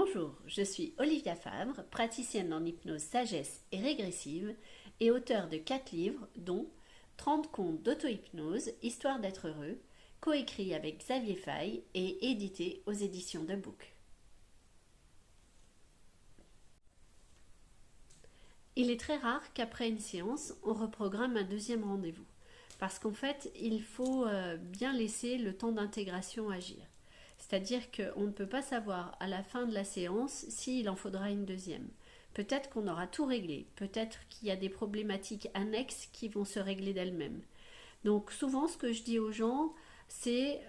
Bonjour, je suis Olivia Favre, praticienne en hypnose sagesse et régressive et auteure de 4 livres dont 30 contes d'auto-hypnose, Histoire d'être heureux, coécrit avec Xavier Faye et édité aux éditions de Book. Il est très rare qu'après une séance, on reprogramme un deuxième rendez-vous parce qu'en fait, il faut bien laisser le temps d'intégration agir. C'est-à-dire qu'on ne peut pas savoir à la fin de la séance s'il en faudra une deuxième. Peut-être qu'on aura tout réglé, peut-être qu'il y a des problématiques annexes qui vont se régler d'elles-mêmes. Donc souvent ce que je dis aux gens, c'est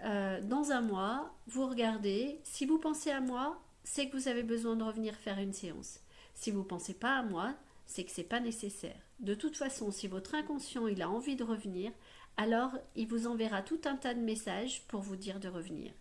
dans un mois, vous regardez, si vous pensez à moi, c'est que vous avez besoin de revenir faire une séance. Si vous ne pensez pas à moi, c'est que ce n'est pas nécessaire. De toute façon, si votre inconscient il a envie de revenir, alors il vous enverra tout un tas de messages pour vous dire de revenir.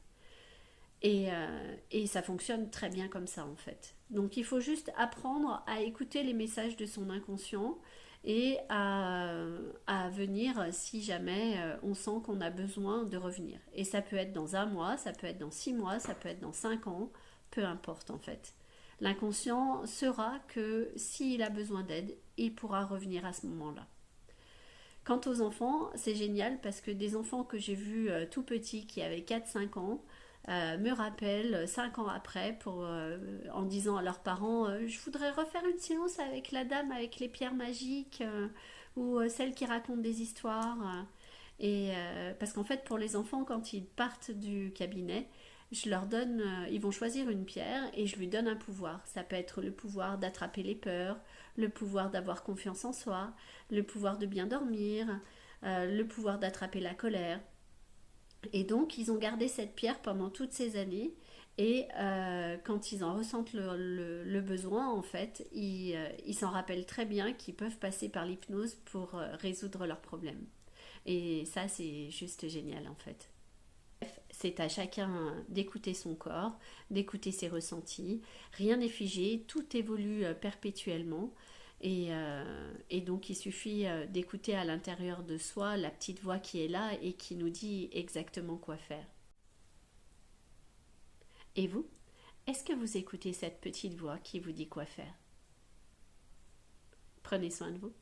Et ça fonctionne très bien comme ça en fait. Donc il faut juste apprendre à écouter les messages de son inconscient et à venir si jamais on sent qu'on a besoin de revenir. Et ça peut être dans un mois, ça peut être dans 6 mois, ça peut être dans 5 ans, peu importe en fait. L'inconscient saura que s'il a besoin d'aide, il pourra revenir à ce moment-là. Quant aux enfants, c'est génial parce que des enfants que j'ai vus tout petits qui avaient 4-5 ans me rappellent 5 ans après en disant à leurs parents je voudrais refaire une séance avec la dame avec les pierres magiques ou celle qui raconte des histoires. Parce qu'en fait, pour les enfants, quand ils partent du cabinet, je leur donne, ils vont choisir une pierre et je lui donne un pouvoir. Ça peut être le pouvoir d'attraper les peurs, le pouvoir d'avoir confiance en soi, le pouvoir de bien dormir, le pouvoir d'attraper la colère. Et donc, ils ont gardé cette pierre pendant toutes ces années. Et quand ils en ressentent le besoin, en fait, ils s'en rappellent très bien qu'ils peuvent passer par l'hypnose pour résoudre leurs problèmes. Et ça, c'est juste génial, en fait. C'est à chacun d'écouter son corps, d'écouter ses ressentis. Rien n'est figé, tout évolue perpétuellement. Et donc il suffit d'écouter à l'intérieur de soi la petite voix qui est là et qui nous dit exactement quoi faire. Et vous, est-ce que vous écoutez cette petite voix qui vous dit quoi faire? Prenez soin de vous.